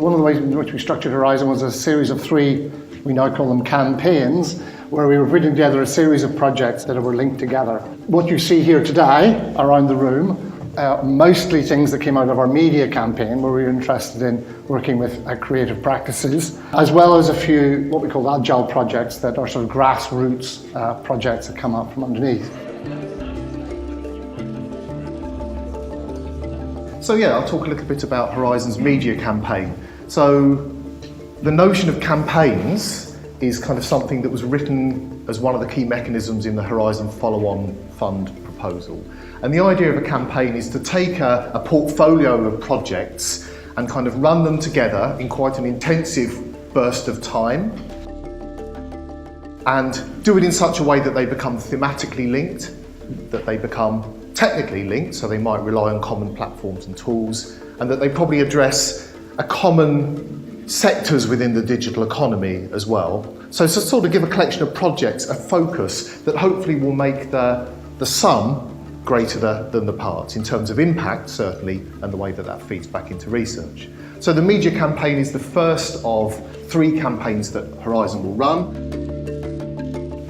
one of the ways in which we structured Horizon was a series of 3, we now call them campaigns, where we were putting together a series of projects that were linked together. What you see here today around the room, mostly things that came out of our media campaign, where we were interested in working with creative practices, as well as a few what we call agile projects that are sort of grassroots projects that come up from underneath. So yeah, I'll talk a little bit about Horizon's media campaign. So the notion of campaigns is kind of something that was written as one of the key mechanisms in the Horizon follow-on fund proposal. And the idea of a campaign is to take a portfolio of projects and kind of run them together in quite an intensive burst of time and do it in such a way that they become thematically linked, that they become technically linked, so they might rely on common platforms and tools, and that they probably address a common sectors within the digital economy as well. So to sort of give a collection of projects a focus that hopefully will make the sum greater than the parts in terms of impact, certainly, and the way that that feeds back into research. So the media campaign is the first of 3 campaigns that Horizon will run.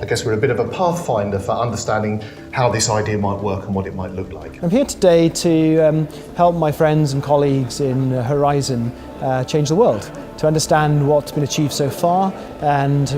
I guess we're a bit of a pathfinder for understanding how this idea might work and what it might look like. I'm here today to help my friends and colleagues in Horizon change the world, to understand what's been achieved so far and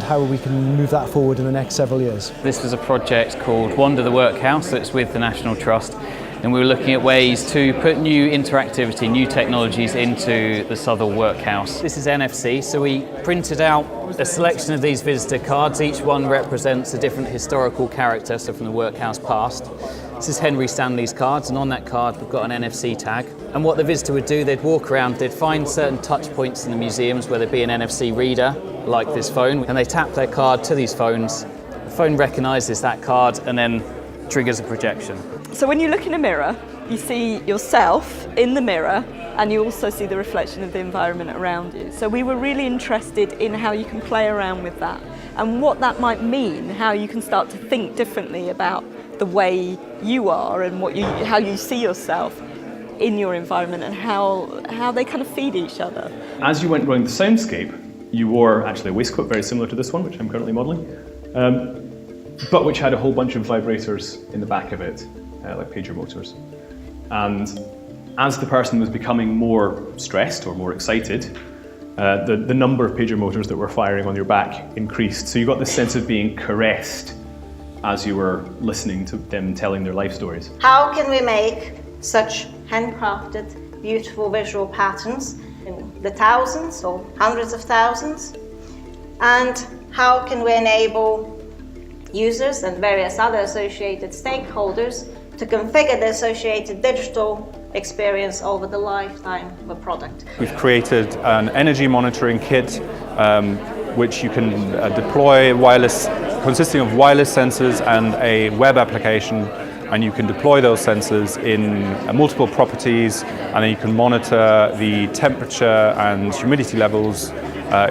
how we can move that forward in the next several years. This was a project called Wander the Workhouse that's with the National Trust, and we were looking at ways to put new interactivity, new technologies into the Southall Workhouse. This is NFC, so we printed out a selection of these visitor cards. Each one represents a different historical character, so from the workhouse past. This is Henry Stanley's cards, and on that card we've got an NFC tag. And what the visitor would do, they'd walk around, they'd find certain touch points in the museums, whether it be an NFC reader, like this phone, and they tap their card to these phones. The phone recognises that card and then triggers a projection. So when you look in a mirror, you see yourself in the mirror, and you also see the reflection of the environment around you. So we were really interested in how you can play around with that and what that might mean, how you can start to think differently about the way you are and how you see yourself in your environment and how they kind of feed each other. As you went around the soundscape, you wore actually a waistcoat very similar to this one, which I'm currently modelling, but which had a whole bunch of vibrators in the back of it, like pager motors. And as the person was becoming more stressed or more excited, the number of pager motors that were firing on your back increased. So you got this sense of being caressed as you were listening to them telling their life stories. How can we make such handcrafted, beautiful visual patterns in the thousands or hundreds of thousands? And how can we enable users and various other associated stakeholders to configure the associated digital experience over the lifetime of a product? We've created an energy monitoring kit which you can deploy consisting of wireless sensors and a web application, and you can deploy those sensors in multiple properties, and then you can monitor the temperature and humidity levels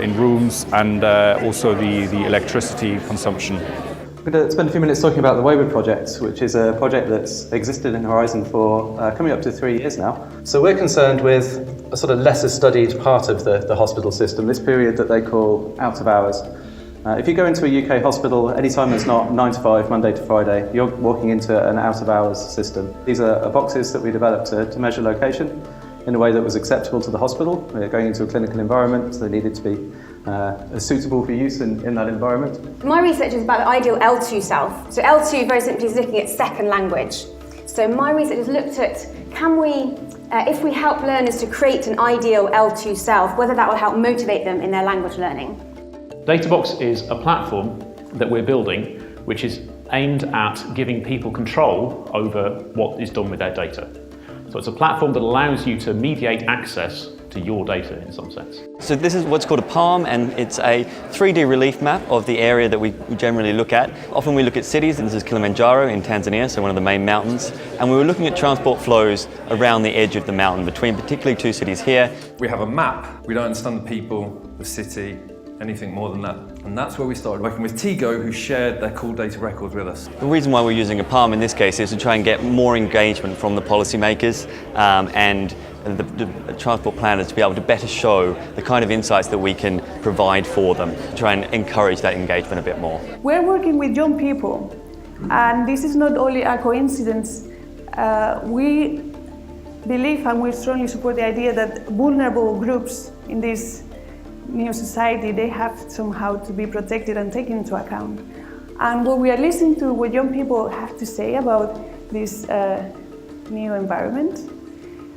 in rooms and also the electricity consumption. I'm going to spend a few minutes talking about the Wayward project, which is a project that's existed in Horizon for coming up to 3 years now. So we're concerned with a sort of lesser studied part of the hospital system, this period that they call out of hours. If you go into a UK hospital, any time it's not 9 to 5, Monday to Friday, you're walking into an out of hours system. These are boxes that we developed to measure location in a way that was acceptable to the hospital. We're going into a clinical environment, so they needed to be suitable for use in that environment. My research is about the ideal L2 self. So L2 very simply is looking at second language. So my research has looked at, can we, if we help learners to create an ideal L2 self, whether that will help motivate them in their language learning. Databox is a platform that we're building which is aimed at giving people control over what is done with their data. So it's a platform that allows you to mediate access to your data in some sense. So this is what's called a palm, and it's a 3D relief map of the area that we generally look at. Often we look at cities, and this is Kilimanjaro in Tanzania, so one of the main mountains, and we were looking at transport flows around the edge of the mountain between particularly 2 cities here. We have a map. We don't understand the people, the city, anything more than that. And that's where we started working with Tigo, who shared their cool data records with us. The reason why we're using a palm in this case is to try and get more engagement from the policymakers and the transport planners to be able to better show the kind of insights that we can provide for them, try and encourage that engagement a bit more. We're working with young people, and this is not only a coincidence. We believe and we strongly support the idea that vulnerable groups in this new society, they have somehow to be protected and taken into account. And what we are listening to what young people have to say about this new environment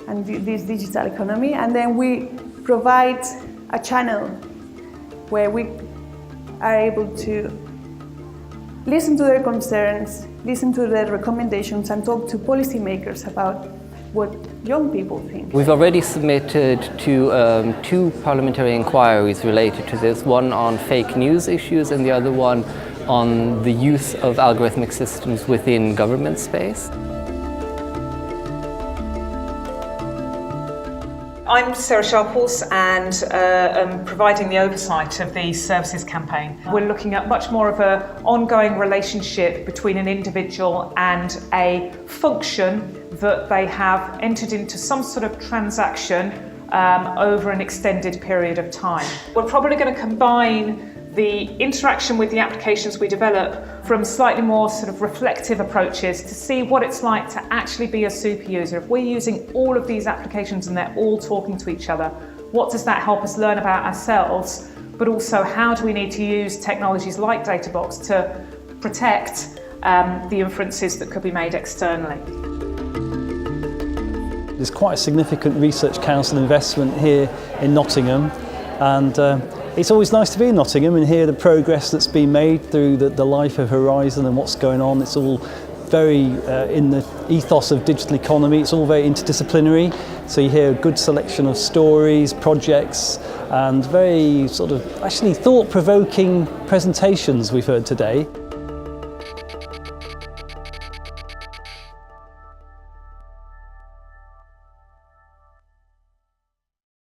and this digital economy, and then we provide a channel where we are able to listen to their concerns, listen to their recommendations, and talk to policymakers about what young people think. We've already submitted to 2 parliamentary inquiries related to this, one on fake news issues and the other one on the use of algorithmic systems within government space. I'm Sarah Sharples and I'm providing the oversight of the services campaign. We're looking at much more of an ongoing relationship between an individual and a function that they have entered into some sort of transaction over an extended period of time. We're probably going to combine the interaction with the applications we develop from slightly more sort of reflective approaches to see what it's like to actually be a super user. If we're using all of these applications and they're all talking to each other, what does that help us learn about ourselves? But also, how do we need to use technologies like DataBox to protect the inferences that could be made externally? There's quite a significant Research Council investment here in Nottingham, and it's always nice to be in Nottingham and hear the progress that's been made through the life of Horizon and what's going on. It's all very in the ethos of digital economy. It's all very interdisciplinary. So you hear a good selection of stories, projects, and very sort of actually thought-provoking presentations we've heard today.